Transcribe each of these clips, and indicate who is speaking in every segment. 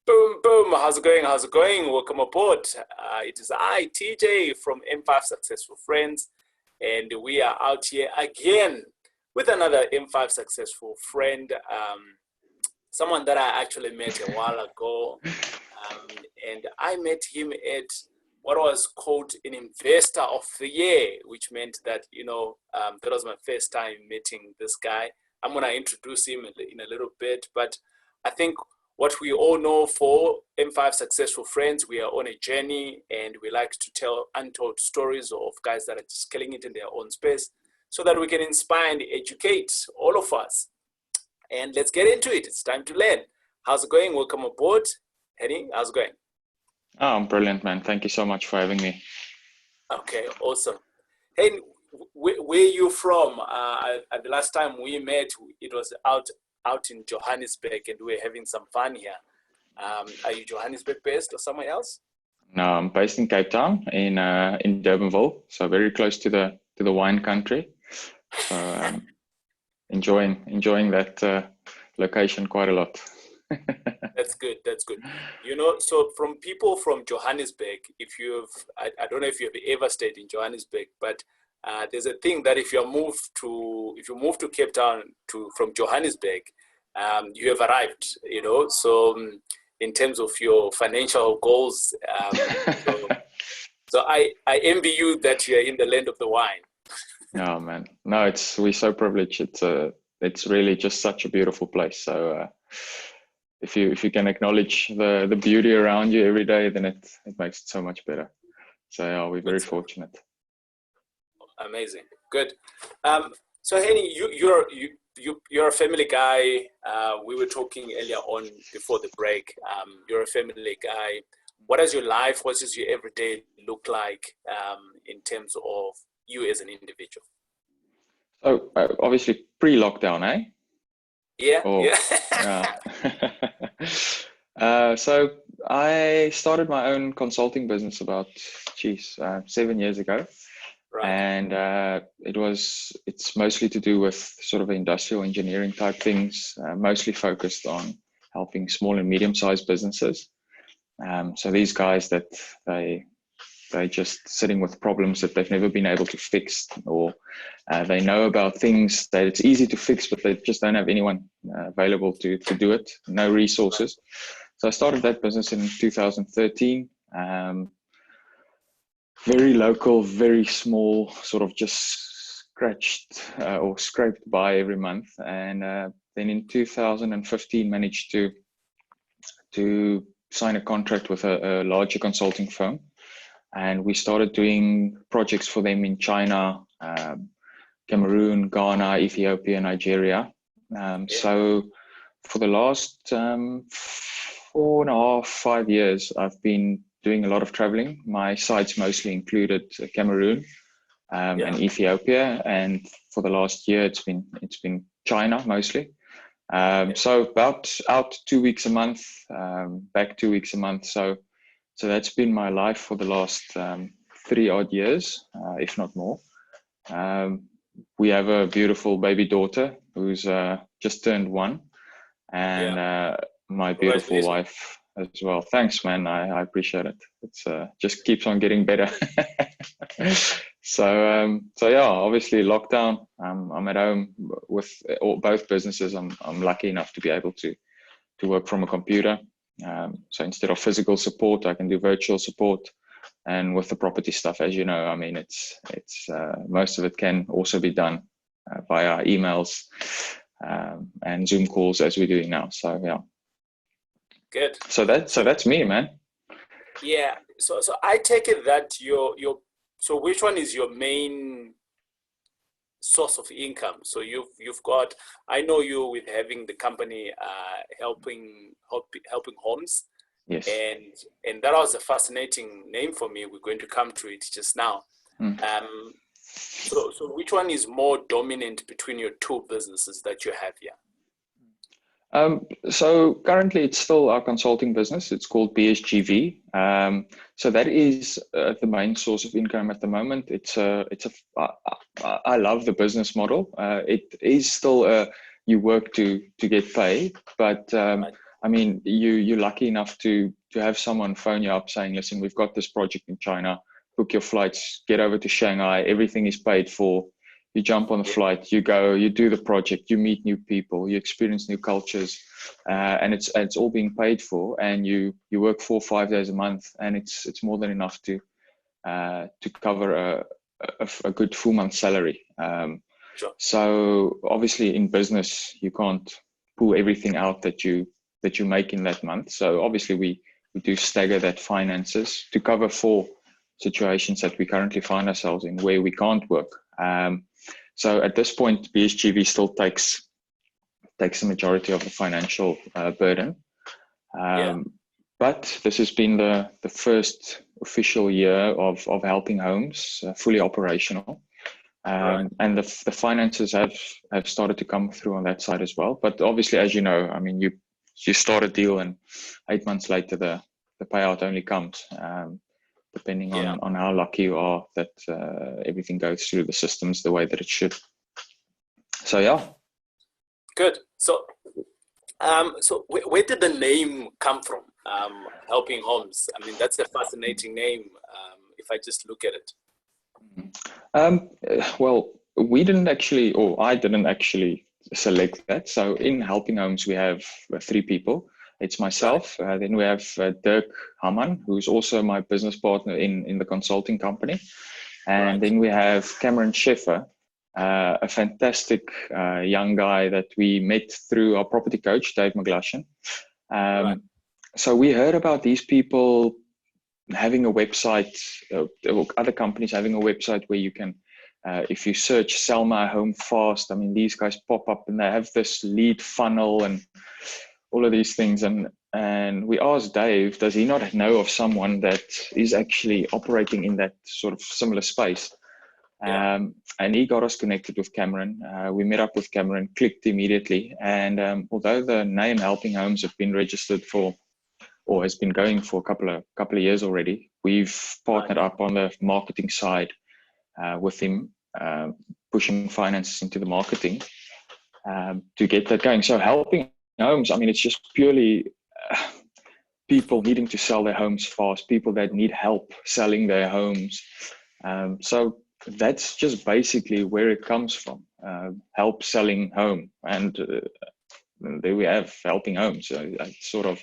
Speaker 1: Boom, boom. How's it going? How's it going? Welcome aboard. It is I, TJ from M5 Successful Friends, and we are out here again with another M5 Successful friend, someone that I actually met a while ago, and I met him at what was called an Investor of the Year, which meant that, that was my first time meeting this guy. I'm going to introduce him in a little bit, but I think what we all know for M5 Successful Friends, we are on a journey and we like to tell untold stories of guys that are just killing it in their own space so that we can inspire and educate all of us. And let's get into it. It's time to learn. How's it going? Welcome aboard. Heine, how's it going?
Speaker 2: Oh, I'm brilliant, man. Thank you so much for having me.
Speaker 1: Okay, awesome. Hey, where are you from? The last time we met, it was out in Johannesburg, and we're having some fun here. Are you Johannesburg based or somewhere else?
Speaker 2: No, I'm based in Cape Town in Durbanville, so very close to the wine country. So enjoying that location quite a lot.
Speaker 1: That's good. So from people from Johannesburg, I don't know if you've ever stayed in Johannesburg, but there's a thing that if you move to Cape Town from Johannesburg, you have arrived. So in terms of your financial goals, so I envy you that you're in the land of the wine.
Speaker 2: No, man. No, we're so privileged. It's really just such a beautiful place. So if you can acknowledge the beauty around you every day, then it makes it so much better. So yeah, we're very fortunate.
Speaker 1: Amazing, good. So Heine, you're a family guy. We were talking earlier on before the break. You're a family guy. What does your life, what does your everyday look like in terms of you as an individual?
Speaker 2: So obviously pre-lockdown, eh?
Speaker 1: Yeah.
Speaker 2: So I started my own consulting business about 7 years ago.
Speaker 1: Right.
Speaker 2: And it's mostly to do with sort of industrial engineering type things, mostly focused on helping small and medium-sized businesses. So these guys that they're just sitting with problems that they've never been able to fix, or they know about things that it's easy to fix, but they just don't have anyone available to do it, no resources. So I started that business in 2013. Very local, very small, sort of just scratched or scraped by every month. And then in 2015 managed to sign a contract with a larger consulting firm. And we started doing projects for them in China, Cameroon, Ghana, Ethiopia, Nigeria. So for the last 4.5, 5 years, I've been doing a lot of traveling. My sites mostly included Cameroon and Ethiopia, and for the last year it's been China mostly. So about out 2 weeks a month, back 2 weeks a month. So that's been my life for the last 3 odd years, if not more. We have a beautiful baby daughter who's just turned 1, and my beautiful wife as well. Thanks, man. I appreciate it. It's just keeps on getting better. So yeah, obviously lockdown. I'm at home with both businesses. I'm lucky enough to be able to work from a computer. So instead of physical support, I can do virtual support. And with the property stuff, as you know, I mean, it's most of it can also be done via emails and Zoom calls as we're doing now. So yeah.
Speaker 1: Good.
Speaker 2: So that's me, man.
Speaker 1: Yeah. So I take it that so which one is your main source of income? So you've got, I know you with having the company helping homes.
Speaker 2: Yes.
Speaker 1: And that was a fascinating name for me. We're going to come to it just now. So which one is more dominant between your two businesses that you have here?
Speaker 2: So currently it's still our consulting business. It's called BSGV. So that is the main source of income at the moment. I love the business model. It is still you work to get paid, but I mean, you're lucky enough to have someone phone you up saying, listen, we've got this project in China, book your flights, get over to Shanghai, everything is paid for. You jump on the flight, you go, you do the project, you meet new people, you experience new cultures, and it's all being paid for, and you work 4 or 5 days a month, and it's more than enough to cover a good full month salary.
Speaker 1: Sure.
Speaker 2: So obviously in business, you can't pull everything out that you make in that month. So obviously we do stagger that finances to cover for situations that we currently find ourselves in where we can't work. So at this point, BSGV still takes the majority of the financial burden. But this has been the first official year of Helping Homes fully operational.
Speaker 1: Right.
Speaker 2: And the finances have started to come through on that side as well. But obviously, as you know, I mean, you start a deal and 8 months later, the payout only comes, depending on how lucky you are that everything goes through the systems the way that it should. So, yeah.
Speaker 1: Good. So, where did the name come from? Helping Homes. I mean, that's a fascinating name. If I just look at it.
Speaker 2: Well, we didn't actually, or I didn't actually select that. So in Helping Homes, we have 3 people. It's myself. Right. Then we have Dirk Hamman, who's also my business partner in the consulting company. And right. Then we have Cameron Scheffer, a fantastic young guy that we met through our property coach, Dave McGlashan. Right. So we heard about these people having a website, or other companies having a website where you can, if you search sell my home fast, I mean, these guys pop up and they have this lead funnel and all of these things. And we asked Dave, does he not know of someone that is actually operating in that sort of similar space? Yeah. And he got us connected with Cameron. We met up with Cameron, clicked immediately. And although the name Helping Homes have been registered for, or has been going for a couple of years already, we've partnered up on the marketing side with him, pushing finances into the marketing to get that going. So Helping Homes, I mean, it's just purely people needing to sell their homes fast, people that need help selling their homes. So that's just basically where it comes from, help selling home. And there we have Helping Homes. It's sort of,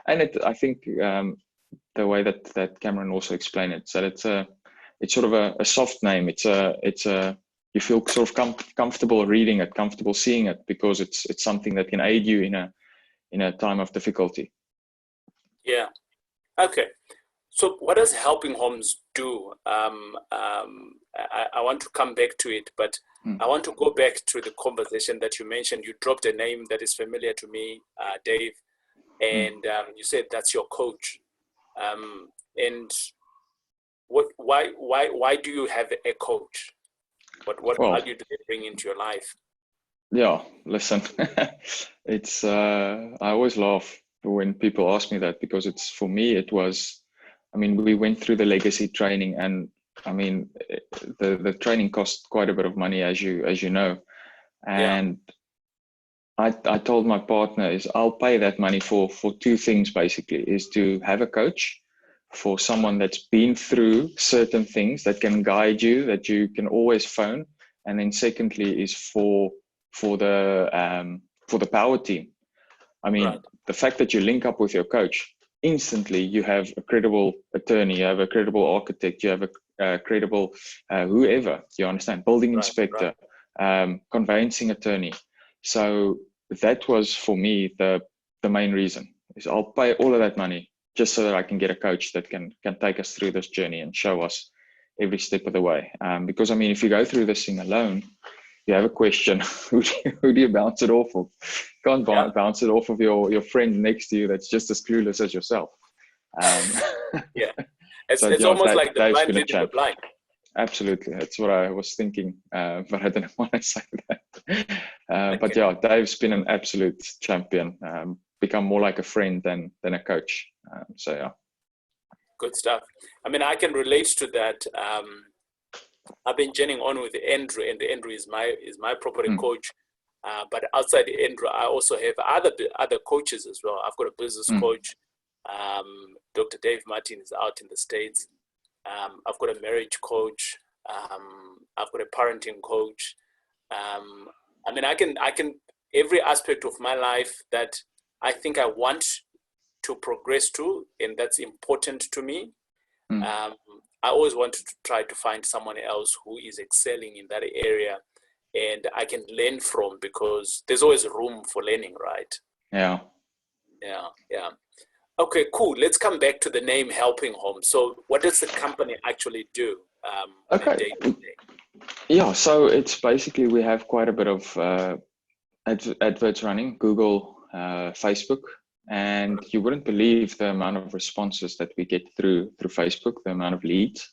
Speaker 2: and I think the way that Cameron also explained it, so it's sort of a soft name. It's a you feel sort of comfortable reading it, comfortable seeing it, because it's something that can aid you in a time of difficulty.
Speaker 1: Yeah. Okay. So what does Helping Homes do? I want to come back to it, but I want to go back to the conversation that you mentioned. You dropped a name that is familiar to me, Dave, and you said that's your coach. And why do you have a coach? What value do they bring into your life?
Speaker 2: Yeah, listen, it's I always laugh when people ask me that, because it's, for me, it was, I mean, we went through the legacy training, and I mean, the training cost quite a bit of money, as you know. And I told my partner is I'll pay that money for 2 things, basically, is to have a coach, for someone that's been through certain things that can guide you, that you can always phone. And then secondly is for the power team. I mean, the fact that you link up with your coach, instantly you have a credible attorney, you have a credible architect, you have a credible whoever, you understand, building inspector, conveyancing attorney. So that was, for me, the main reason, is I'll pay all of that money just so that I can get a coach that can take us through this journey and show us every step of the way. Because, I mean, if you go through this thing alone, you have a question, who do you bounce it off of? You can't bounce it off of your friend next to you that's just as clueless as yourself.
Speaker 1: It's almost like the blind leading the blind.
Speaker 2: Absolutely, that's what I was thinking, but I didn't want to say that. But yeah, Dave's been an absolute champion, become more like a friend than a coach. So yeah.
Speaker 1: Good stuff. I mean, I can relate to that. I've been journeying on with Andrew, and Andrew is my property coach. But outside Andrew, I also have other coaches as well. I've got a business coach. Dr. Dave Martin is out in the States. I've got a marriage coach. I've got a parenting coach. I mean, I can every aspect of my life that I think I want to progress to, and that's important to me. I always want to try to find someone else who is excelling in that area and I can learn from, because there's always room for learning, right?
Speaker 2: Yeah.
Speaker 1: Okay, cool. Let's come back to the name Helping Home. So what does the company actually do on a day-to-day?
Speaker 2: Yeah, so it's basically, we have quite a bit of adverts running, Google, Facebook, and you wouldn't believe the amount of responses that we get through Facebook, the amount of leads.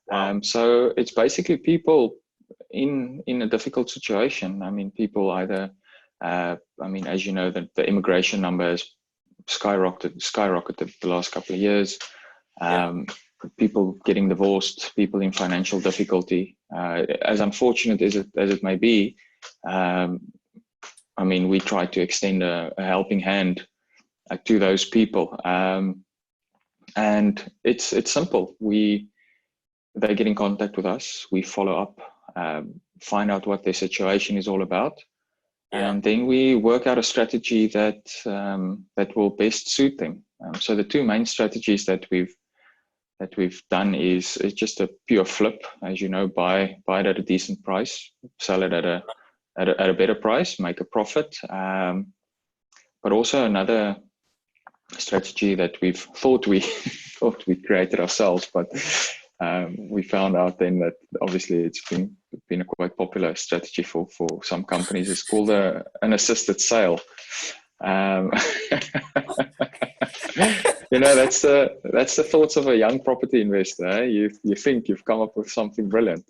Speaker 2: Wow. So it's basically people in a difficult situation. I mean, people either, I mean, as you know, the immigration number has skyrocketed the last couple of years. People getting divorced, people in financial difficulty. As unfortunate as it may be, I mean, we try to extend a helping hand to those people, and it's simple. They get in contact with us, we follow up, find out what their situation is all about, and then we work out a strategy that will best suit them. So the two main strategies that we've done is just a pure flip, as you know, buy it at a decent price, sell it at a better price, make a profit. But also another strategy that we've thought we created ourselves, but we found out then that obviously it's been a quite popular strategy for some companies. It's called an assisted sale. You know, that's the thoughts of a young property investor. Eh? You think you've come up with something brilliant.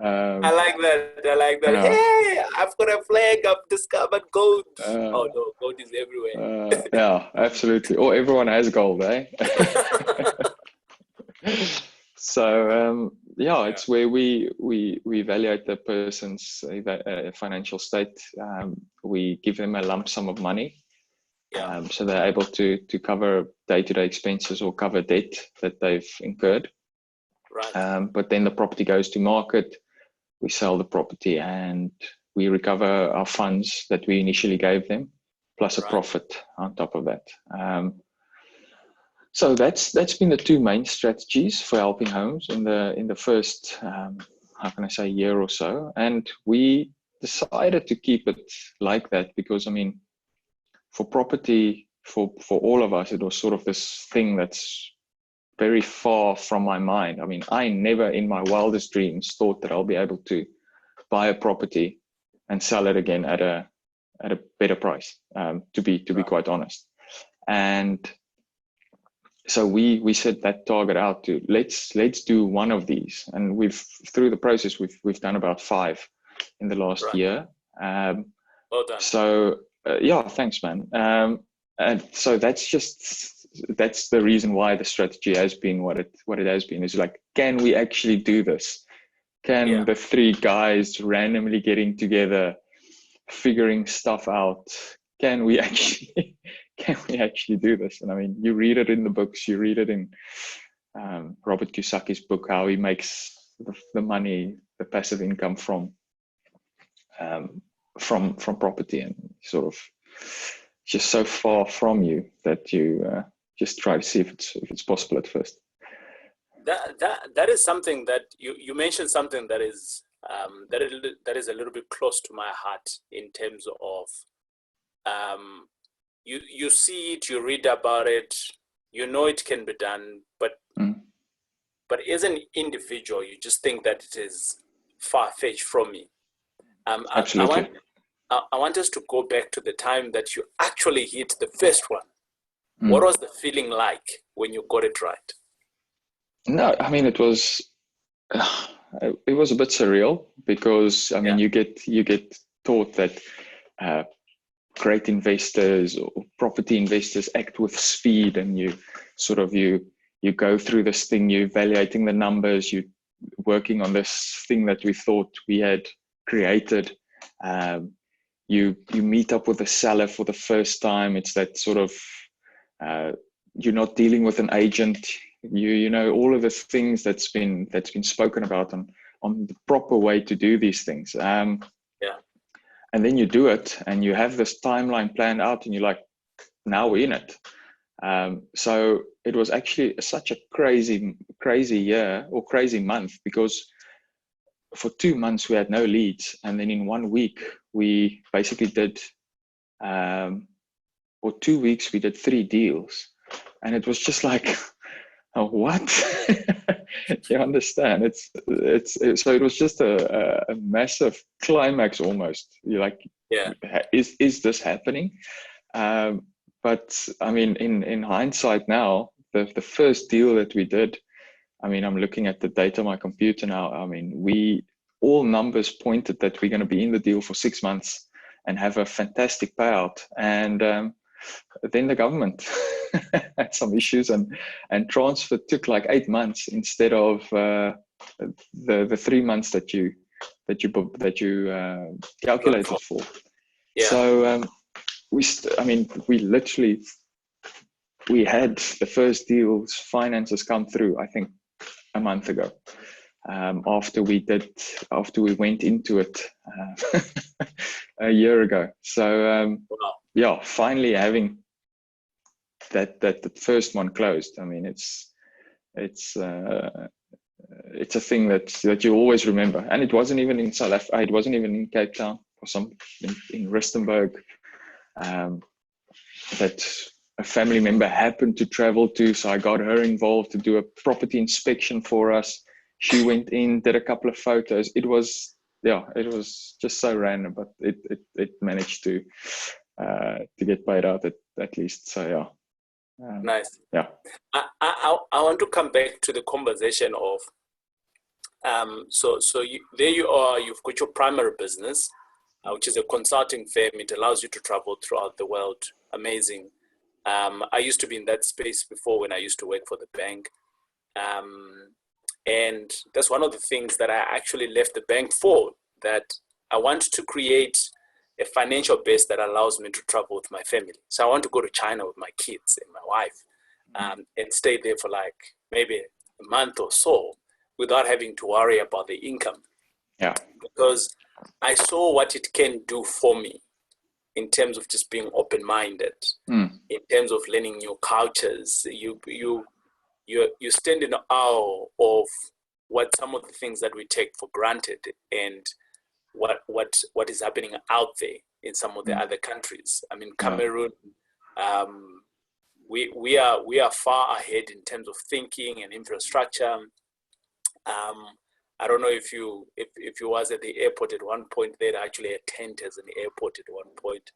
Speaker 1: I like that. You know, hey, I've got a flag. I've discovered gold. Oh no, gold is everywhere.
Speaker 2: Yeah, absolutely. Or everyone has gold, eh? So it's where we evaluate the person's financial state. We give them a lump sum of money. So they're able to cover day-to-day expenses or cover debt that they've incurred.
Speaker 1: Right.
Speaker 2: But then the property goes to market. We sell the property and we recover our funds that we initially gave them, plus a profit on top of that. So that's been the two main strategies for helping homes in the first year or so. And we decided to keep it like that because, I mean, for property, for all of us, it was sort of this thing that's very far from my mind. I mean, I never in my wildest dreams thought that I'll be able to buy a property and sell it again at a better price, to be quite honest. And so we set that target out to let's do one of these. And through the process, we've done about 5 in the last year.
Speaker 1: Well done.
Speaker 2: So thanks, man. And so that's the reason why the strategy has been what it has been. Is like, can we actually do this? Can the 3 guys randomly getting together, figuring stuff out, can we actually do this? And I mean, you read it in the books, you read it in Robert Kiyosaki's book, how he makes the money, the passive income from property, and sort of just so far from you that you just try to see if it's possible at first.
Speaker 1: That is something that you mentioned, something that is a little bit close to my heart, in terms of you see it, you read about it, you know it can be done, but as an individual, you just think that it is far-fetched from me.
Speaker 2: Absolutely.
Speaker 1: I want us to go back to the time that you actually hit the first one. What was the feeling like when you got it right? No,
Speaker 2: I mean, it was a bit surreal because, I mean, you get taught that great investors or property investors act with speed, and you go through this thing, you're evaluating the numbers, you're working on this thing that we thought we had created. you meet up with the seller for the first time. It's that sort of, you're not dealing with an agent. You know, all of the things that's been spoken about on the proper way to do these things. And then you do it, and you have this timeline planned out, and you're like, now we're in it. So it was actually such a crazy year, or crazy month, because for 2 months we had no leads, and then in 1 week we basically did, or 2 weeks we did 3 deals, and it was just like, oh, what? You understand? It's so it was just a massive climax almost. You're like, is this happening? But I mean, in hindsight now, the first deal that we did, I mean, I'm looking at the data on my computer now. I mean, all numbers pointed that we're going to be in the deal for 6 months and have a fantastic payout. And then the government had some issues, and transfer took like 8 months instead of the 3 months that you calculated for. So we had the first deal's finances come through, I think, a month ago, after we went into it a year ago. So finally having that the first one closed. I mean, it's a thing that you always remember. And it wasn't even in South Africa. It wasn't even in Cape Town, or in Rustenburg. That a family member happened to travel to, so I got her involved to do a property inspection for us. She went in, did a couple of photos. It was just so random, but it managed to get paid out at least. So
Speaker 1: nice.
Speaker 2: Yeah.
Speaker 1: I want to come back to the conversation of so there you are. You've got your primary business, which is a consulting firm. It allows you to travel throughout the world. Amazing. I used to be in that space before when I used to work for the bank. And that's one of the things that I actually left the bank for, that I want to create a financial base that allows me to travel with my family. So I want to go to China with my kids and my wife, and stay there for like maybe a month or so without having to worry about the income.
Speaker 2: Yeah.
Speaker 1: Because I saw what it can do for me in terms of just being open-minded, in terms of learning new cultures. You stand in awe of what some of the things that we take for granted, and what is happening out there in some of the other countries. I mean, Cameroon, we are far ahead in terms of thinking and infrastructure. I don't know if you was at the airport at one point. They'd actually a tent as an airport at one point.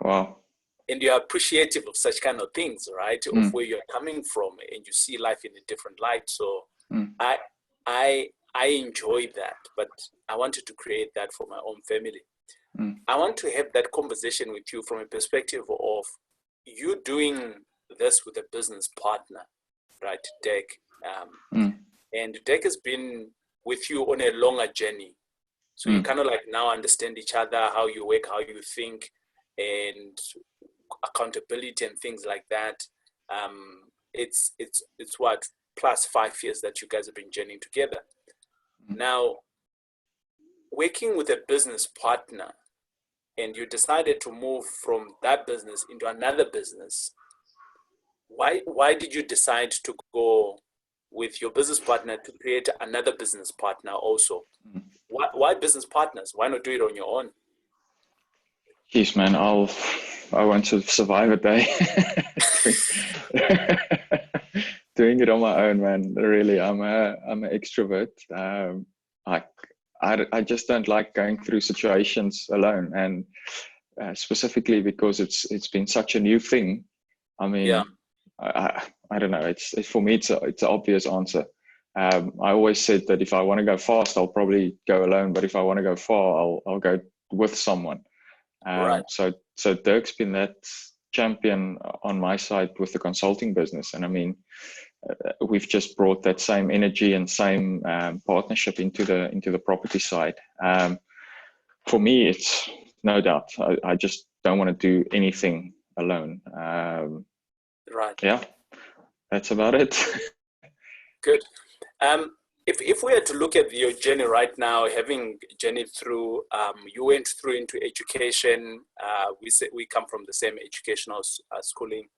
Speaker 2: Wow.
Speaker 1: And you're appreciative of such kind of things, right? Of where you're coming from, and you see life in a different light. So I enjoy that, but I wanted to create that for my own family. I want to have that conversation with you from a perspective of you doing this with a business partner, right, Dek? And Dek has been with you on a longer journey. So you kind of like now understand each other, how you work, how you think, and accountability and things like that. It's what, plus 5 years that you guys have been journeying together. Now, working with a business partner, and you decided to move from that business into another business. Why did you decide to go with your business partner to create another business partner also? Why business partners? Why not do it on your own?
Speaker 2: Jeez, man, I want to survive a day doing it on my own, man. Really, I'm an extrovert. I just don't like going through situations alone, and specifically because it's been such a new thing. I mean, I don't know. It's for me, it's an obvious answer. I always said that if I want to go fast, I'll probably go alone, but if I want to go far, I'll go with someone.
Speaker 1: Right.
Speaker 2: So Dirk's been that champion on my side with the consulting business, and I mean, we've just brought that same energy and same partnership into the property side. For me, no doubt. I just don't want to do anything alone.
Speaker 1: Right.
Speaker 2: Yeah, that's about it.
Speaker 1: Good. If we had to look at your journey right now, having journeyed through, you went through into education. We come from the same educational schooling,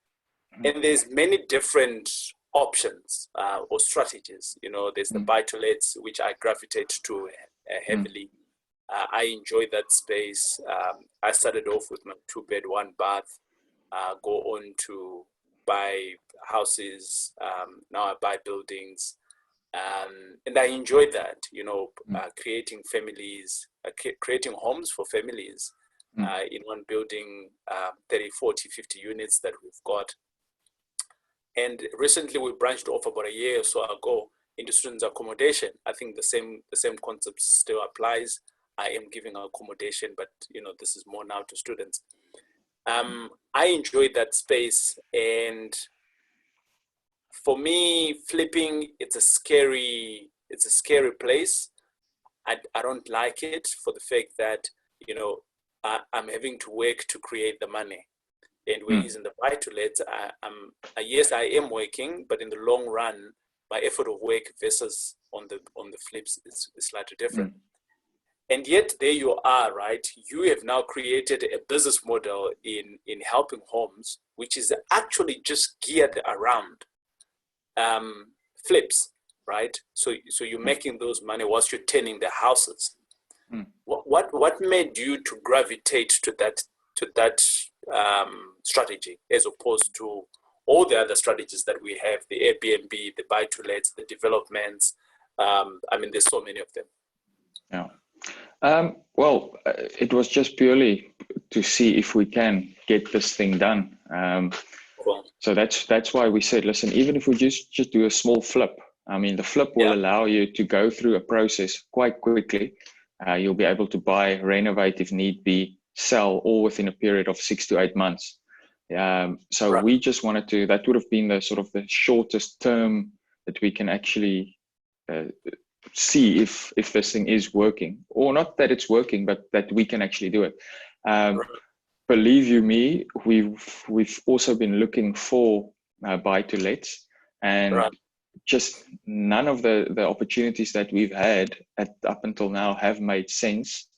Speaker 1: and there's many different options or strategies. You know, there's the buy-to-lets, which I gravitate to heavily. I enjoy that space. I started off with my 2-bed, 1-bath, go on to buy houses. Now I buy buildings. And I enjoy that, you know, creating families, creating homes for families in one building, 30, 40, 50 units that we've got. And recently we branched off about a year or so ago into students accommodation. I think the same concept still applies. I am giving accommodation, but you know, this is more now to students. I enjoy that space, and for me, flipping, it's a scary place. I don't like it for the fact that, you know, I'm having to work to create the money. And whereas in the buy-to-let, yes, I am working, but in the long run, my effort of work versus on the flips is slightly different. And yet there you are, right? You have now created a business model in helping homes, which is actually just geared around flips, right? So you're making those money whilst you're turning the houses. What made you to gravitate to that strategy as opposed to all the other strategies that we have, the Airbnb, the buy-to-lets, the developments? I mean, there's so many of them.
Speaker 2: Yeah. Well, it was just purely to see if we can get this thing done.
Speaker 1: Cool.
Speaker 2: So that's why we said, listen, even if we just do a small flip, I mean, the flip will allow you to go through a process quite quickly. You'll be able to buy, renovate if need be, sell, all within a period of 6 to 8 months. So we just wanted to, that would have been the sort of the shortest term that we can actually see if this thing is working, or not that it's working, but that we can actually do it. Believe you me, we've also been looking for buy-to-lets, and just none of the opportunities that we've had up until now have made sense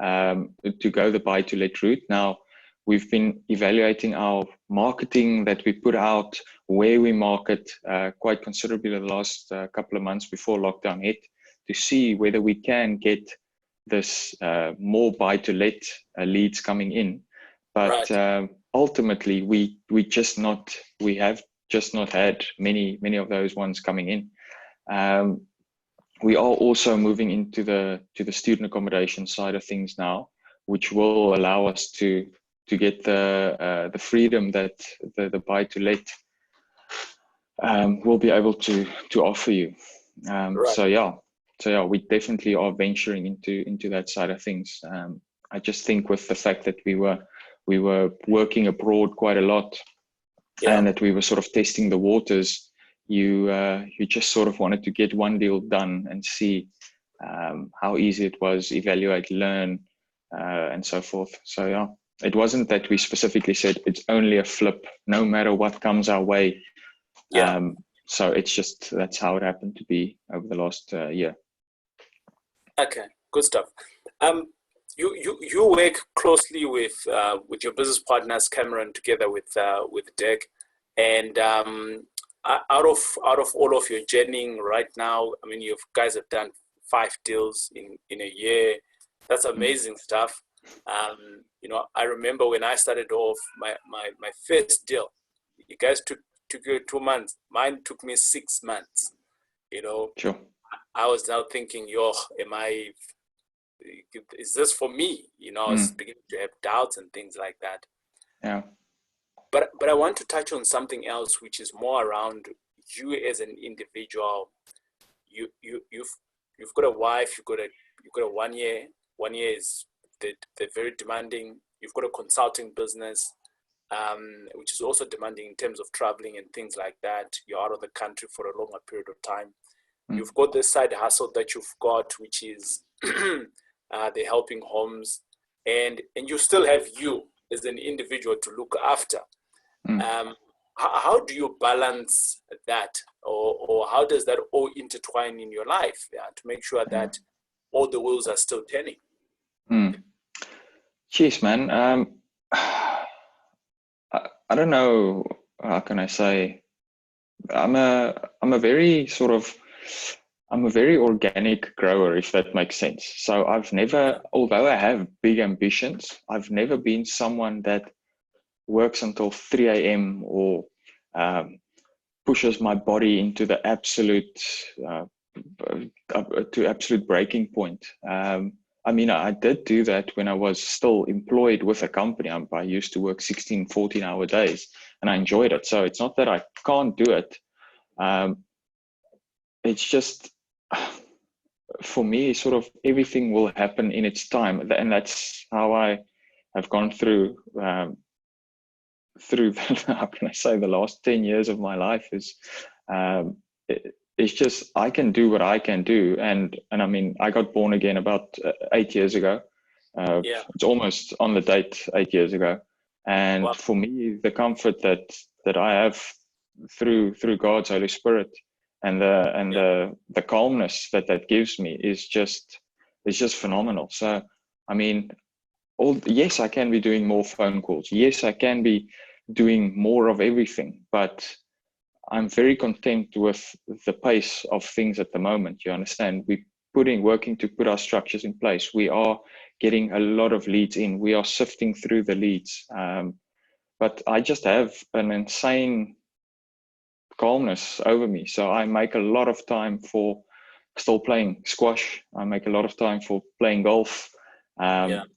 Speaker 2: to go the buy-to-let route. Now, we've been evaluating our marketing that we put out, where we market quite considerably in the last couple of months before lockdown hit, to see whether we can get this more buy-to-let leads coming in. But ultimately, we have just not had many of those ones coming in. We are also moving into the student accommodation side of things now, which will allow us to get the freedom that the buy-to-let will be able to offer you. So yeah, we definitely are venturing into that side of things. I just think with the fact that we were working abroad quite a lot, and that we were sort of testing the waters, you just sort of wanted to get one deal done and see how easy it was, evaluate, learn, and so forth. So yeah, it wasn't that we specifically said it's only a flip, no matter what comes our way. So it's just, that's how it happened to be over the last year.
Speaker 1: Okay, good stuff. You work closely with your business partners, Cameron, together with Dirk, and out of all of your journeying right now, I mean, you guys have done 5 deals in a year. That's amazing stuff. You know, I remember when I started off my first deal, you guys took you 2 months. Mine took me 6 months. You know,
Speaker 2: sure.
Speaker 1: I was now thinking, is this for me? You know, I was beginning to have doubts and things like that.
Speaker 2: Yeah.
Speaker 1: But I want to touch on something else, which is more around you as an individual. You've got a wife. You've got a 1 year. 1 year is they're very demanding. You've got a consulting business, which is also demanding in terms of traveling and things like that. You're out of the country for a longer period of time. You've got this side hustle that you've got, which is the helping homes. and you still have you as an individual to look after. How do you balance that, or how does that all intertwine in your life, to make sure that all the wheels are still turning?
Speaker 2: Jeez, man. I don't know. How can I say? I'm a very I'm a very organic grower, if that makes sense. So I've never, although I have big ambitions, I've never been someone that works until 3 a.m. or pushes my body into the absolute breaking point. I mean, I did do that when I was still employed with a company. I used to work 16, 14-hour days, and I enjoyed it. So it's not that I can't do it. It's just, for me, sort of everything will happen in its time. And that's how I have gone through, how can I say, the last 10 years of my life is, it's just, I can do what I can do. And I mean, I got born again about 8 years ago. It's almost on the date 8 years ago. And for me, the comfort that I have through God's Holy Spirit and the calmness that gives me is just phenomenal. So, I mean, yes, I can be doing more phone calls. Yes, I can be doing more of everything, but I'm very content with the pace of things at the moment. You understand? We're working to put our structures in place. We are getting a lot of leads in. We are sifting through the leads. But I just have an insane calmness over me. So I make a lot of time for still playing squash. I make a lot of time for playing golf.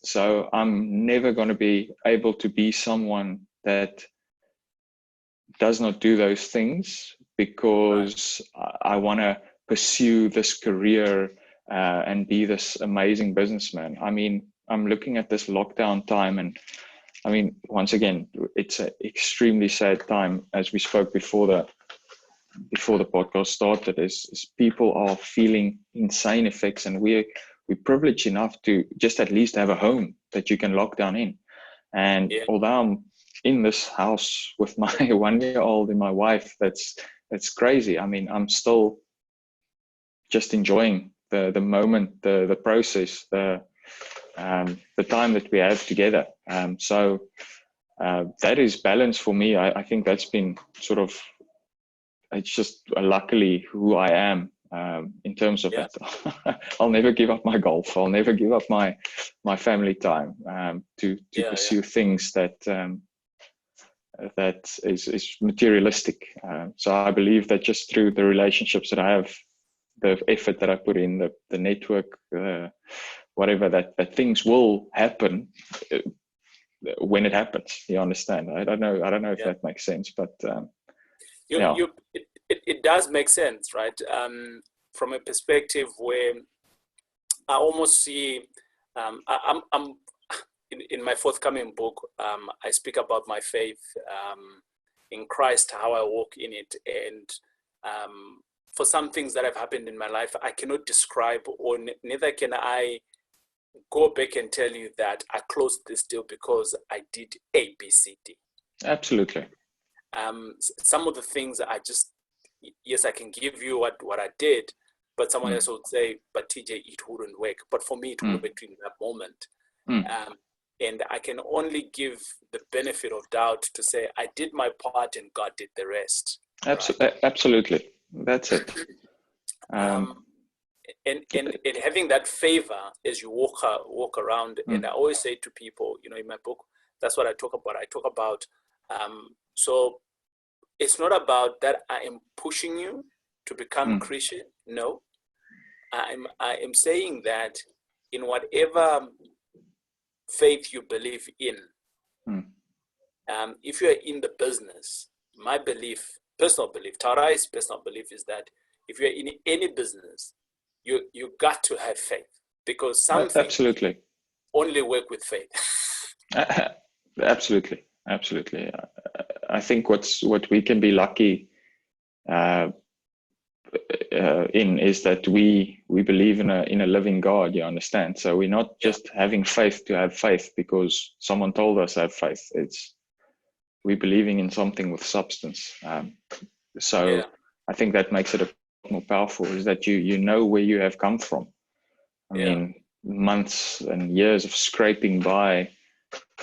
Speaker 2: So I'm never going to be able to be someone that does not do those things because I want to pursue this career and be this amazing businessman. I mean, I'm looking at this lockdown time, and I mean, once again, it's an extremely sad time, as we spoke before the podcast started, is people are feeling insane effects, and we're privileged enough to just at least have a home that you can lock down in. And although I'm in this house with my 1-year-old and my wife, that's crazy. I mean, I'm still just enjoying the moment, the process, the time that we have together. So that is balance for me. I think that's been sort of, it's just luckily who I am in terms of that. I'll never give up my golf. I'll never give up my family time to pursue things that is materialistic. So I believe that just through the relationships that I have, the effort that I put in, the network, whatever, that things will happen when it happens. You understand? I don't know if that makes sense, but
Speaker 1: it does make sense, right? From a perspective where I almost see, I'm in my forthcoming book, I speak about my faith in Christ, how I walk in it, and for some things that have happened in my life, I cannot describe, or neither can I go back and tell you that I closed this deal because I did A, B, C, D.
Speaker 2: Absolutely.
Speaker 1: Some of the things I just, yes, I can give you what I did, but someone else would say, but TJ, it wouldn't work. But for me, it would work in that moment. And I can only give the benefit of doubt to say, I did my part and God did the rest.
Speaker 2: Absolutely. That's it.
Speaker 1: And having that favor as you walk around, and I always say to people, you know, in my book, that's what I talk about. I talk about, so it's not about that I am pushing you to become Christian. No, I am saying that in whatever faith you believe in, if you are in the business, my belief, personal belief, Tarai's personal belief is that if you're in any business, you got to have faith, because something
Speaker 2: absolutely
Speaker 1: only work with faith.
Speaker 2: Absolutely. I think what we can be lucky in is that we believe in a living God, you understand? So we're not just having faith to have faith because someone told us to have faith. We're believing in something with substance. So I think that makes it a bit more powerful, is that you know where you have come from. I mean, months and years of scraping by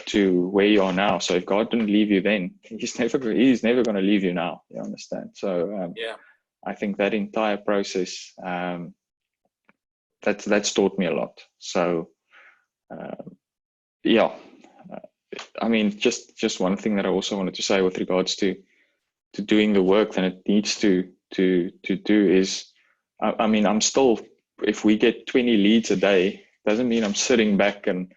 Speaker 2: to where you are now. So if God didn't leave you then, he's never going to leave you now, you understand? So I think that entire process, that's taught me a lot. So I mean, just one thing that I also wanted to say with regards to doing the work that it needs to do is, I mean, I'm still, if we get 20 leads a day, doesn't mean I'm sitting back and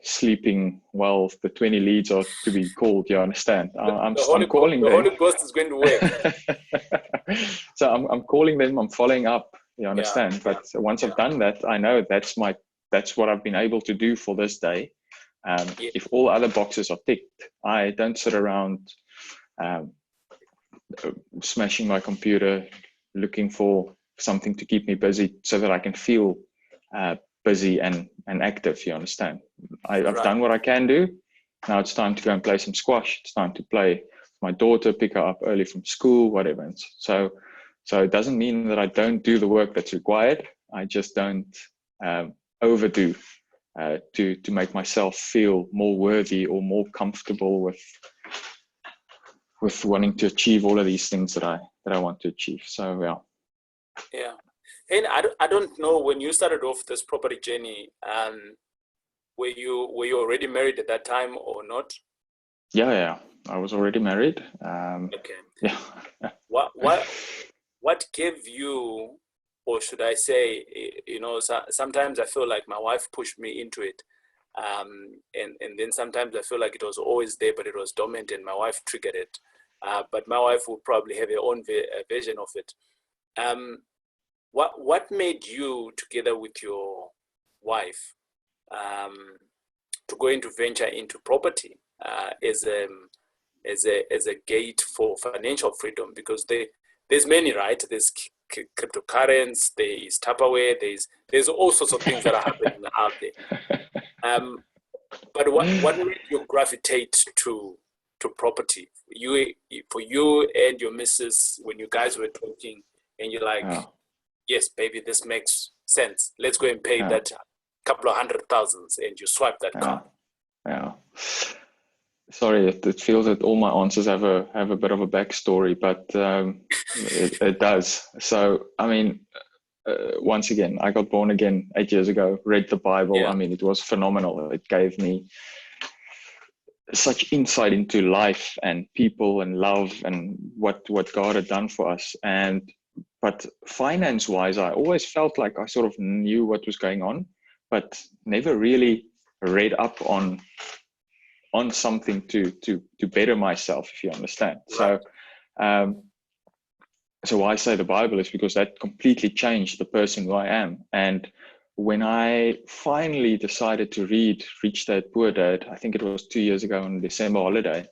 Speaker 2: sleeping while the 20 leads are to be called, you understand? I'm calling them.
Speaker 1: The Holy Ghost is going to work.
Speaker 2: So I'm calling them, I'm following up, you understand? But once I've done that, I know that's what I've been able to do for this day. If all other boxes are ticked, I don't sit around smashing my computer, looking for something to keep me busy so that I can feel busy and active, you understand? I've done what I can do. Now it's time to go and play some squash. It's time to play with my daughter, pick her up early from school, whatever. So it doesn't mean that I don't do the work that's required. I just don't overdo to make myself feel more worthy or more comfortable with wanting to achieve all of these things that I want to achieve. So
Speaker 1: And I don't know, when you started off this property journey, were you already married at that time or not?
Speaker 2: Yeah, I was already married.
Speaker 1: Okay.
Speaker 2: Yeah.
Speaker 1: What gave you, or should I say, sometimes I feel like my wife pushed me into it, and then sometimes I feel like it was always there, but it was dormant, and my wife triggered it. But my wife will probably have her own version of it. What made you, together with your wife, to go into venture into property as a gate for financial freedom? Because there's many, right? There's cryptocurrencies, there's Tupperware, there's all sorts of things that are happening out there. But what made you gravitate to property? For you and your missus, when you guys were talking, and you're like, yes, baby, this makes sense. Let's go and pay that couple of $100,000, and you swipe that card.
Speaker 2: Yeah. Sorry, it feels that all my answers have a bit of a backstory, but it does. So, I mean, once again, I got born again 8 years ago, read the Bible. I mean, it was phenomenal. It gave me such insight into life and people and love and what God had done for us. But finance-wise, I always felt like I sort of knew what was going on, but never really read up on something to better myself, if you understand. Right. So why I say the Bible is because that completely changed the person who I am. And when I finally decided to read Rich Dad, Poor Dad, I think it was 2 years ago on December holiday,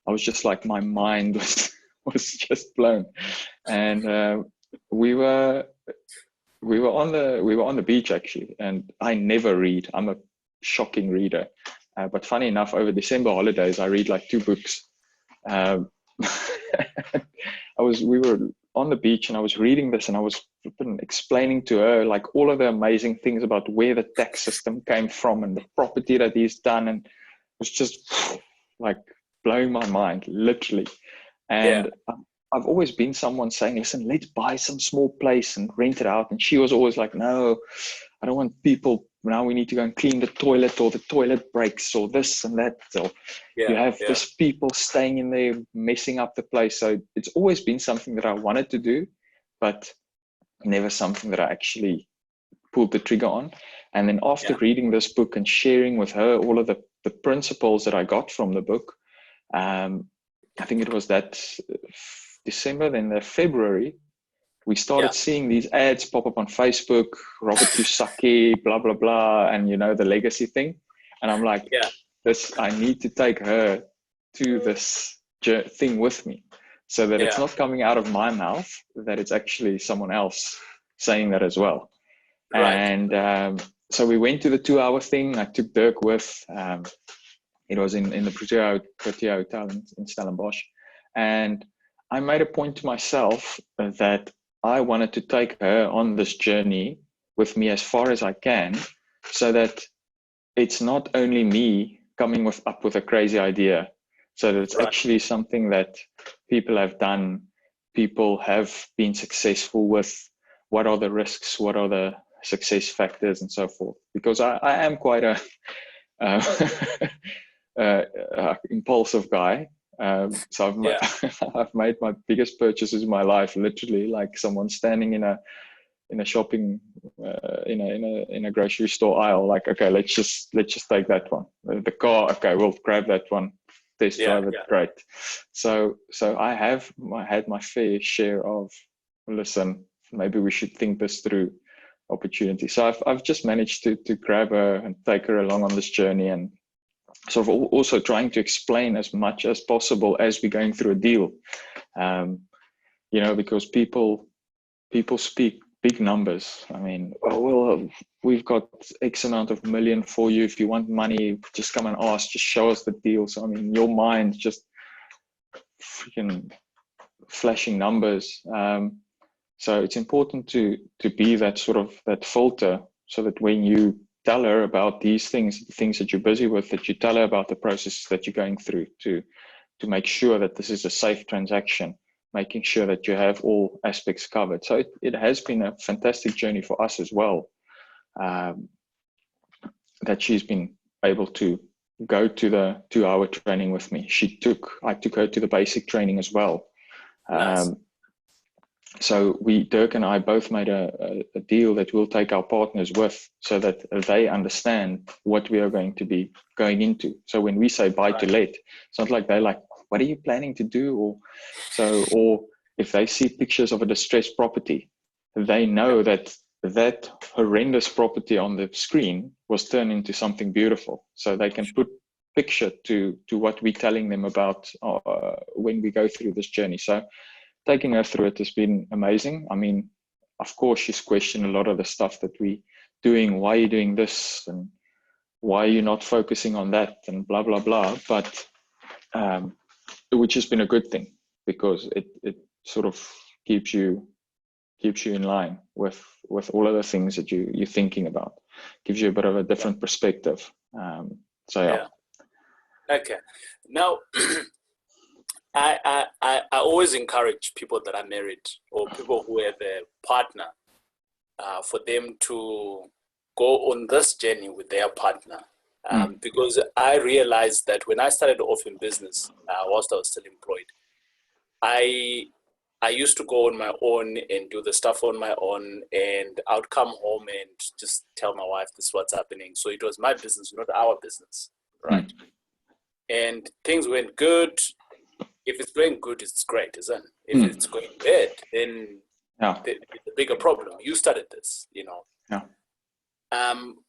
Speaker 2: I was just like, my mind was just blown. And we were on the beach actually, and I never read. I'm a shocking reader. But funny enough, over December holidays, I read like 2 books. We were on the beach and I was reading this and I was explaining to her like all of the amazing things about where the tax system came from and the property that he's done. And it was just like blowing my mind, literally. And I've always been someone saying, listen, let's buy some small place and rent it out. And she was always like, no, I don't want people. Now we need to go and clean the toilet, or the toilet breaks, or this and that. So you have this people staying in there, messing up the place. So it's always been something that I wanted to do, but never something that I actually pulled the trigger on. And then after reading this book and sharing with her all of the principles that I got from the book, I think it was that December, then the February, we started seeing these ads pop up on Facebook, Robert Kiyosaki, blah, blah, blah, and, the legacy thing. And I'm like, I need to take her to this thing with me. so that it's not coming out of my mouth, that it's actually someone else saying that as well.
Speaker 1: Right.
Speaker 2: And so we went to the 2-hour thing. I took Dirk with. It was in the Protea Hotel in Stellenbosch. And I made a point to myself that I wanted to take her on this journey with me as far as I can, so that it's not only me coming up with a crazy idea, so that it's actually something that people have done, people have been successful with. What are the risks? What are the success factors and so forth? Because I am quite a impulsive guy. So I've made my biggest purchases in my life, literally, like someone standing in a shopping in a grocery store aisle, like, okay, let's just take that one. The car, okay, we'll grab that one, test drive it, great. So I have had my fair share of, listen, maybe we should think this through opportunity. So I've just managed to grab her and take her along on this journey, and sort of also trying to explain as much as possible as we're going through a deal, because people speak big numbers. I mean, we've got X amount of million for you. If you want money, just come and ask, just show us the deal. So, I mean, your mind just freaking flashing numbers. So it's important to be that sort of that filter, so that when you tell her about these things, the things that you're busy with, that you tell her about the processes that you're going through to make sure that this is a safe transaction, making sure that you have all aspects covered. So it has been a fantastic journey for us as well, that she's been able to go to the 2-hour training with me. I took her to the basic training as well.
Speaker 1: Nice.
Speaker 2: So Dirk and I both made a deal that we'll take our partners with, so that they understand what we are going to be going into. So when we say buy to let, it's not like they're like, what are you planning to do? Or if they see pictures of a distressed property, they know that horrendous property on the screen was turned into something beautiful. So they can put picture to what we're telling them about when we go through this journey. So taking her through it has been amazing. I mean, of course, she's questioned a lot of the stuff that we're doing. Why are you doing this? And why are you not focusing on that? And blah, blah, blah. But which has been a good thing, because it sort of keeps you in line with all of the things that you're thinking about. Gives you a bit of a different perspective.
Speaker 1: Okay. Now, I always encourage people that are married, or people who have a partner, for them to go on this journey with their partner. Because I realized that when I started off in business, whilst I was still employed, I used to go on my own and do the stuff on my own, and I would come home and just tell my wife this is what's happening. So it was my business, not our business, right? And things went good. If it's going good, it's great, isn't it? If it's going bad, then it's a bigger problem. You started this,
Speaker 2: Yeah.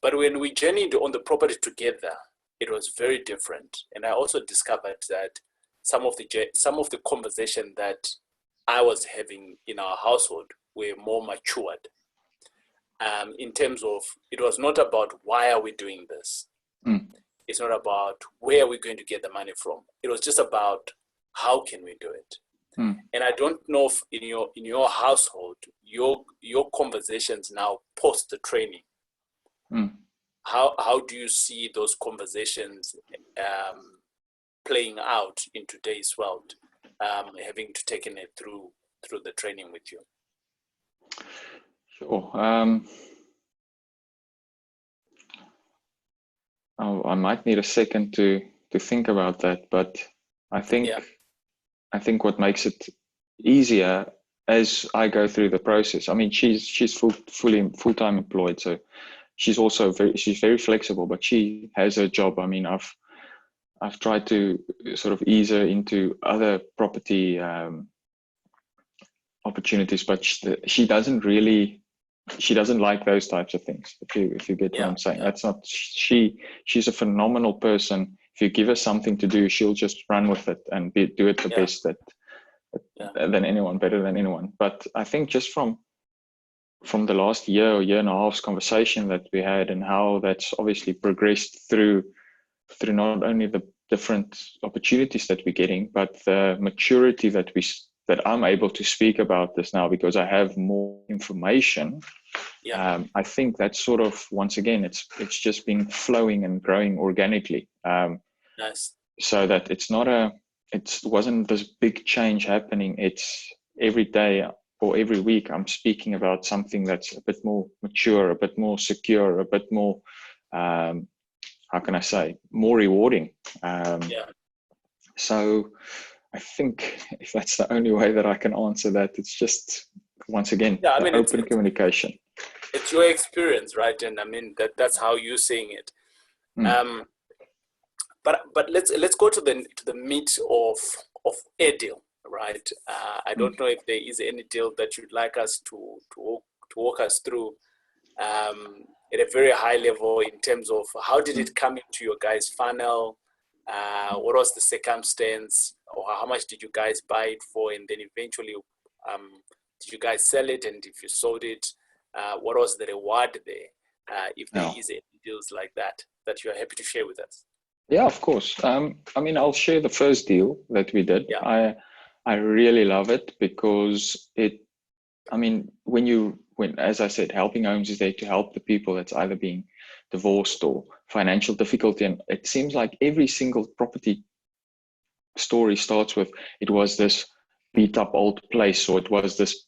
Speaker 1: But when we journeyed on the property together, it was very different. And I also discovered that some of the conversation that I was having in our household were more matured. In terms of, it was not about why are we doing this. It's not about where are we going to get the money from. It was just about how can we do it. And I don't know if in your household, your conversations now post the training. How do you see those conversations playing out in today's world, having to taken it through the training with you?
Speaker 2: Sure. I might need a second to think about that, but I think what makes it easier as I go through the process. I mean, she's full-time employed, so she's also very flexible, but she has her job. I mean, I've tried to sort of ease her into other property opportunities, but she doesn't like those types of things. If you get what I'm saying, that's not she's a phenomenal person. If you give her something to do, she'll just run with it and do it the best than anyone, better than anyone. But I think just from the last year or year and a half's conversation that we had, and how that's obviously progressed through not only the different opportunities that we're getting, but the maturity that I'm able to speak about this now because I have more information. I think that's sort of, once again, it's just been flowing and growing organically.
Speaker 1: Nice.
Speaker 2: So that it wasn't this big change happening. It's every day or every week I'm speaking about something that's a bit more mature, a bit more secure, a bit more, how can I say, more rewarding. So I think if that's the only way that I can answer that, it's just, once again, open communication.
Speaker 1: It's your experience, right? And I mean, that's how you're seeing it. But let's go to the meat of a deal, right? I don't know if there is any deal that you'd like us to walk us through at a very high level in terms of how did it come into your guys' funnel? What was the circumstance, or how much did you guys buy it for, and then eventually did you guys sell it? And if you sold it, what was the reward there? If there is any deals like that you're happy to share with us.
Speaker 2: Yeah, of course. I mean, I'll share the first deal that we did. I really love it because when as I said, Helping Homes is there to help the people that's either being divorced or financial difficulty. And it seems like every single property story starts with, it was this beat up old place, or it was this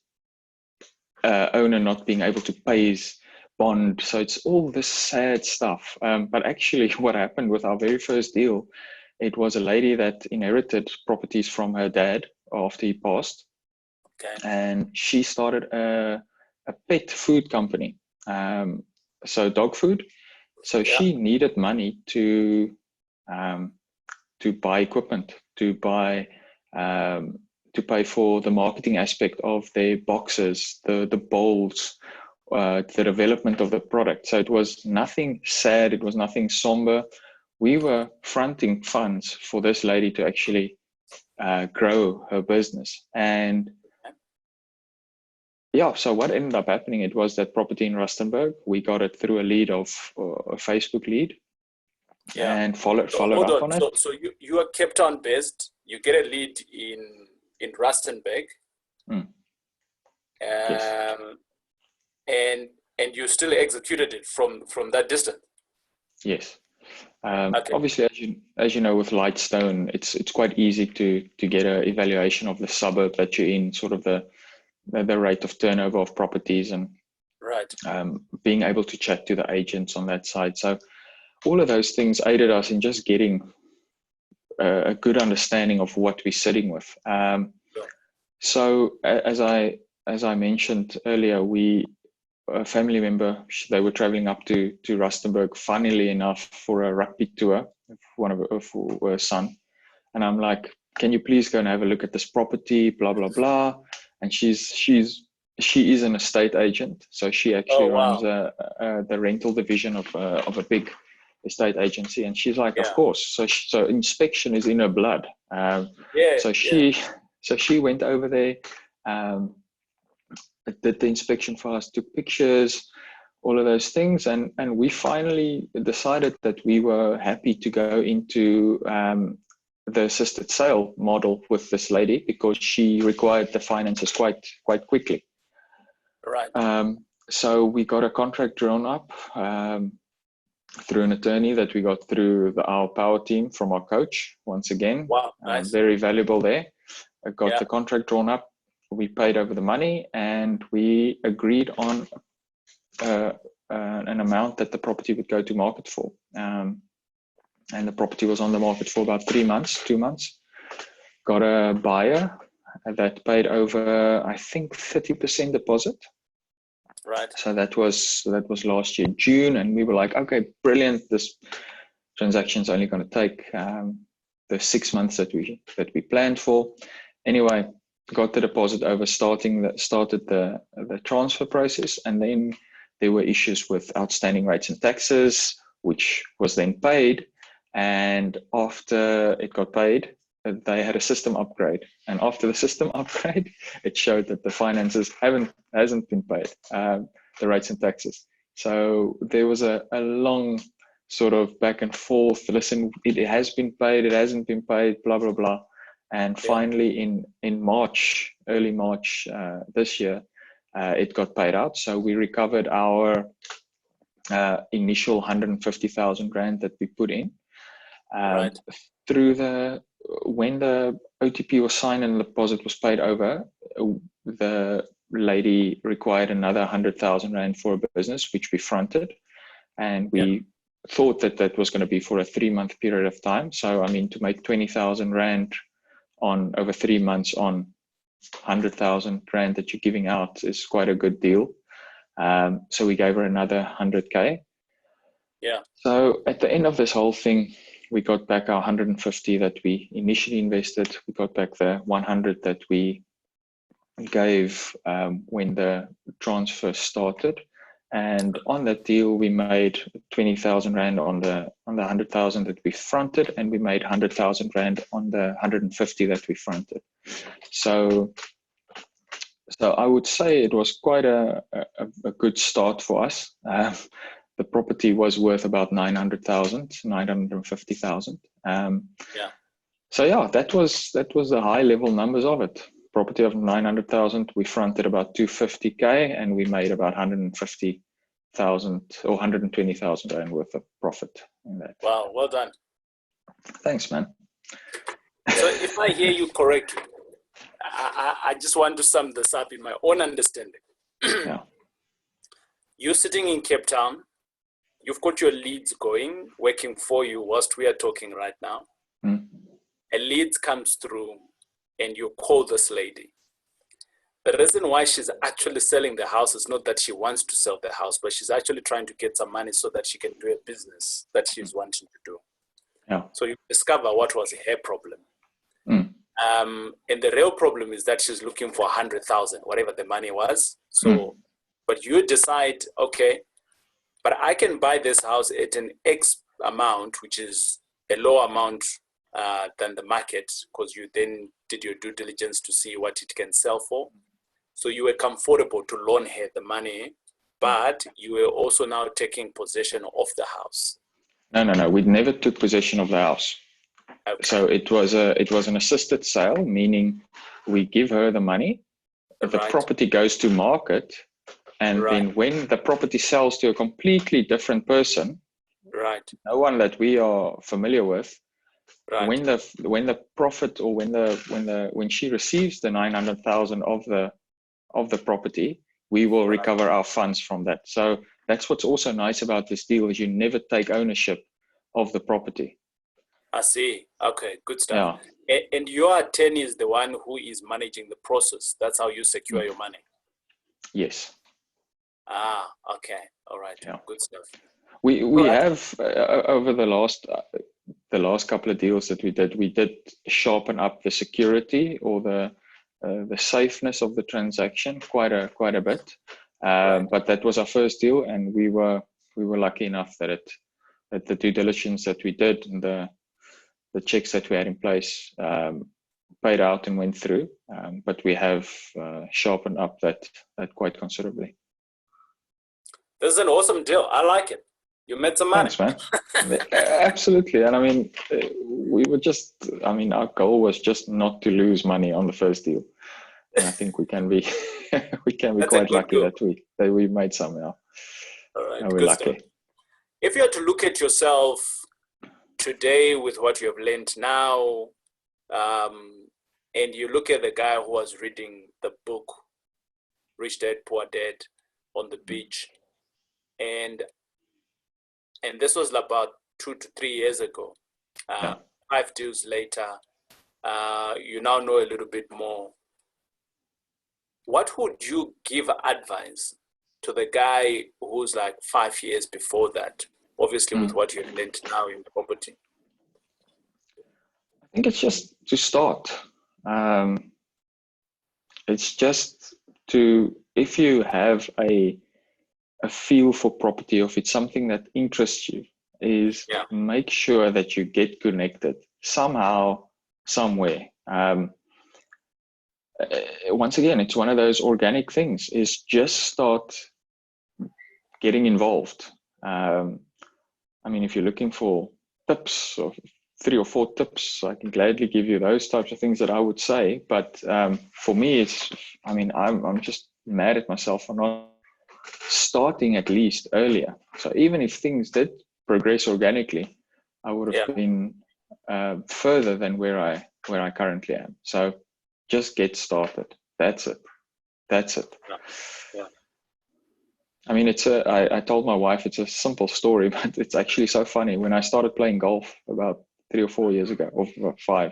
Speaker 2: owner not being able to pay his bond. So it's all this sad stuff. But actually what happened with our very first deal, it was a lady that inherited properties from her dad after he passed. And she started a pet food company. So dog food. So she needed money to buy equipment, to pay for the marketing aspect of their boxes, the bowls, the development of the product. So it was nothing sad, it was nothing somber. We were fronting funds for this lady to actually grow her business. And so what ended up happening, it was that property in Rustenburg. We got it through a lead of a Facebook lead, and followed up on it.
Speaker 1: So you are Cape Town based. You get a lead in Rustenburg,
Speaker 2: Yes.
Speaker 1: and you still executed it from that distance.
Speaker 2: Yes. Obviously, as you know, with Lightstone, it's quite easy to get an evaluation of the suburb that you're in, sort of the rate of turnover of properties, and being able to chat to the agents on that side. So all of those things aided us in just getting a good understanding of what we're sitting with. So as I mentioned earlier, a family member, they were traveling up to Rustenburg, funnily enough, for a rugby tour for her son. And I'm like, can you please go and have a look at this property, blah, blah, blah. And she is an estate agent. So she actually runs the rental division of a big estate agency. And she's like, of course. So inspection is in her blood. So she went over there, did the inspection for us, took pictures, all of those things. And we finally decided that we were happy to go into the assisted sale model with this lady, because she required the finances quite quickly. So we got a contract drawn up through an attorney that we got through our power team from our coach. Once again,
Speaker 1: nice.
Speaker 2: Very valuable there. I got the contract drawn up. We paid over the money, and we agreed on an amount that the property would go to market for. And the property was on the market for about 2 months. Got a buyer that paid over, I think, 30% deposit. So that was last year, June. And we were like, okay, brilliant. This transaction's only going to take the 6 months that we planned for. Anyway, got the deposit over, started the transfer process. And then there were issues with outstanding rates and taxes, which was then paid. And after it got paid, they had a system upgrade, and after the system upgrade, it showed that the finances hasn't been paid, the rates and taxes. So there was a long sort of back and forth. Listen, it has been paid, it hasn't been paid, blah blah blah. And finally, in March, early March this year, it got paid out. So we recovered our initial 150,000 rand that we put in.
Speaker 1: Right.
Speaker 2: When the OTP was signed and the deposit was paid over, the lady required another 100,000 rand for a business, which we fronted, and we thought that that was going to be for a 3-month period of time. So I mean, to make 20,000 rand on over 3 months on 100,000 rand that you're giving out is quite a good deal. So we gave her another 100K.
Speaker 1: Yeah.
Speaker 2: So at the end of this whole thing, we got back our 150 that we initially invested. We got back the 100 that we gave when the transfer started. And on that deal, we made 20,000 rand on the 100,000 that we fronted, and we made 100,000 rand on the 150 that we fronted. So I would say it was quite a good start for us. The property was worth about 950,000. So yeah, that was the high level numbers of it. Property of 900,000, we fronted about 250K, and we made about 150,000 or 120,000 rand worth of profit in that.
Speaker 1: Wow, well done.
Speaker 2: Thanks, man.
Speaker 1: So if I hear you correctly, I just want to sum this up in my own understanding.
Speaker 2: Yeah.
Speaker 1: You're sitting in Cape Town. You've got your leads going, working for you whilst we are talking right now.
Speaker 2: Mm.
Speaker 1: A lead comes through and you call this lady. The reason why she's actually selling the house is not that she wants to sell the house, but she's actually trying to get some money so that she can do a business that she's wanting to do.
Speaker 2: Yeah.
Speaker 1: So you discover what was her problem.
Speaker 2: Mm.
Speaker 1: And the real problem is that she's looking for 100,000, whatever the money was. So, but you decide, okay, but I can buy this house at an X amount, which is a lower amount than the market, because you then did your due diligence to see what it can sell for. So you were comfortable to loan her the money, but you were also now taking possession of the house.
Speaker 2: No. We never took possession of the house.
Speaker 1: Okay.
Speaker 2: So it was an assisted sale, meaning we give her the money, the property goes to market, and then when the property sells to a completely different person, no one that we are familiar with, when the profit or when she receives the 900,000 of the property, we will recover our funds from that. So that's what's also nice about this deal, is you never take ownership of the property.
Speaker 1: I see. Okay, good stuff. Yeah. And your attorney is the one who is managing the process. That's how you secure your money.
Speaker 2: Yes.
Speaker 1: Ah, okay. All right. Yeah. Good stuff.
Speaker 2: We have over the last couple of deals that we did sharpen up the security or the safeness of the transaction quite a bit. But that was our first deal, and we were lucky enough that the due diligence that we did and the checks that we had in place paid out and went through. But we have sharpened up that quite considerably.
Speaker 1: This is an awesome deal. I like it. You made some money.
Speaker 2: Thanks, man. Absolutely. And I mean, our goal was just not to lose money on the first deal. And I think we can be quite lucky that we made some. Yeah.
Speaker 1: All right.
Speaker 2: We're lucky.
Speaker 1: Stuff. If you had to look at yourself today with what you have learned now, and you look at the guy who was reading the book, Rich Dad, Poor Dad, on the beach, and this was about 2 to 3 years ago. 5 deals later, you now know a little bit more. What would you give advice to the guy who's like 5 years before that? Obviously, with what you've learned now in property.
Speaker 2: I think it's just to start. It's just if you have a feel for property, or if it's something that interests you, is make sure that you get connected somehow somewhere. Once again, it's one of those organic things, is just start getting involved. I mean, if you're looking for tips, or 3 or 4 tips, I can gladly give you those types of things that I would say. But for me, it's, I mean, I'm just mad at myself for not starting at least earlier. So even if things did progress organically, I would have been further than where I currently am. So just get started. That's it.
Speaker 1: Yeah.
Speaker 2: I mean, I told my wife it's a simple story, but it's actually so funny. When I started playing golf about 3 or 4 years ago, or 5,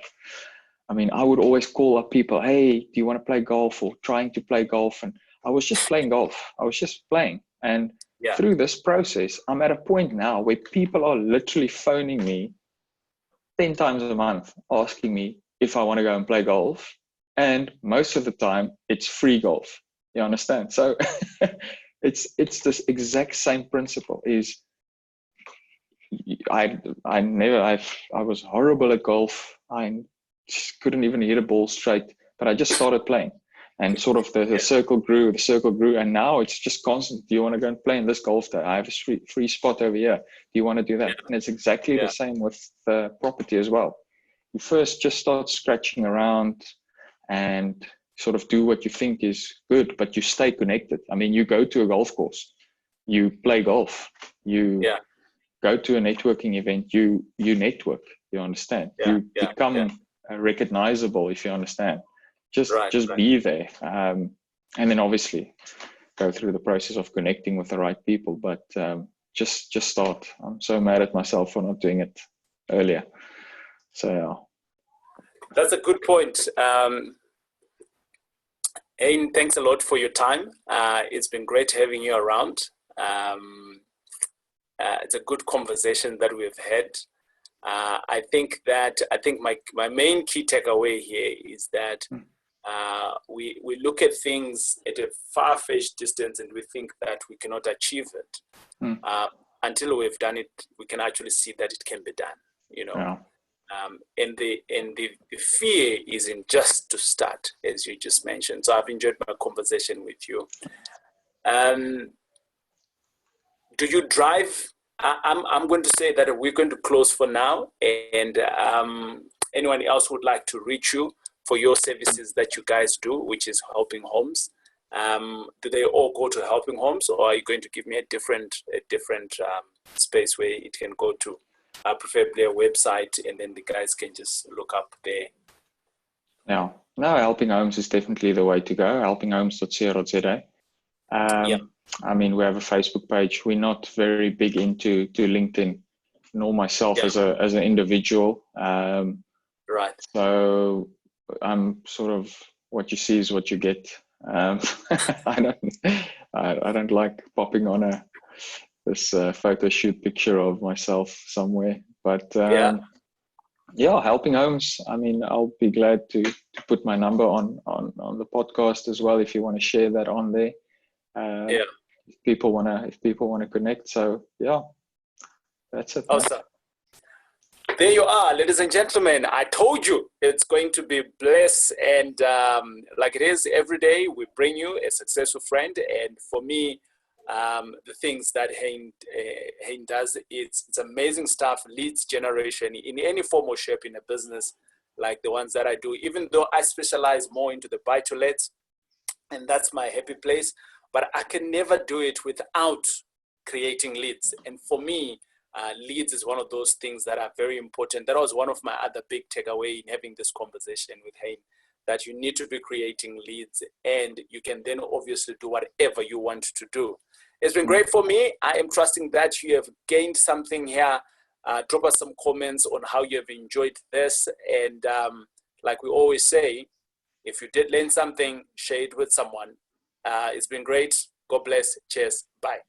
Speaker 2: I mean, I would always call up people, hey, do you want to play golf, or trying to play golf? And I was just playing golf. I was just playing. And through this process, I'm at a point now where people are literally phoning me 10 times a month, asking me if I want to go and play golf. And most of the time, it's free golf. You understand? So it's this exact same principle. Is I was horrible at golf. I just couldn't even hit a ball straight, but I just started playing, and sort of the circle grew, and now it's just constant. Do you want to go and play in this golf day? I have a free spot over here. Do you want to do that? And it's exactly the same with property as well. You first just start scratching around and sort of do what you think is good, but you stay connected. I mean, you go to a golf course, you play golf, you go to a networking event, you network, you understand? You become recognizable, if you understand. Just be there. And then obviously go through the process of connecting with the right people, but just start. I'm so mad at myself for not doing it earlier. So
Speaker 1: that's a good point. Heine, thanks a lot for your time. It's been great having you around. It's a good conversation that we've had. I think my main key takeaway here is that we look at things at a far-fetched distance and we think that we cannot achieve it. Until we've done it, we can actually see that it can be done, you know. And the fear isn't just to start, as you just mentioned. So I've enjoyed my conversation with you. Do you drive? I'm going to say that we're going to close for now, and anyone else would like to reach you for your services that you guys do, which is helping homes. Do they all go to helping homes, or are you going to give me a different space where it can go to? Preferably a website, and then the guys can just look up there.
Speaker 2: Yeah, no, helping homes is definitely the way to go. helpinghomes.co.za. I mean, we have a Facebook page. We're not very big into LinkedIn, nor myself as an individual.
Speaker 1: Right.
Speaker 2: So I'm sort of, what you see is what you get. I don't like popping on this photo shoot picture of myself somewhere, but helping homes. I mean, I'll be glad to put my number on the podcast as well, if you want to share that on there. If people want to connect. So that's it.
Speaker 1: Awesome. There you are, ladies and gentlemen. I told you it's going to be blessed, and like it is every day, we bring you a successful friend. And for me, the things that Heine does, it's amazing stuff. Leads generation in any form or shape in a business like the ones that I do, even though I specialize more into the buy-to-let, and that's my happy place, but I can never do it without creating leads. And for me, leads is one of those things that are very important. That was one of my other big takeaway in having this conversation with Heine, that you need to be creating leads, and you can then obviously do whatever you want to do. It's been great for me. I am trusting that you have gained something here. Drop us some comments on how you have enjoyed this. And like we always say, if you did learn something, share it with someone. It's been great. God bless. Cheers. Bye.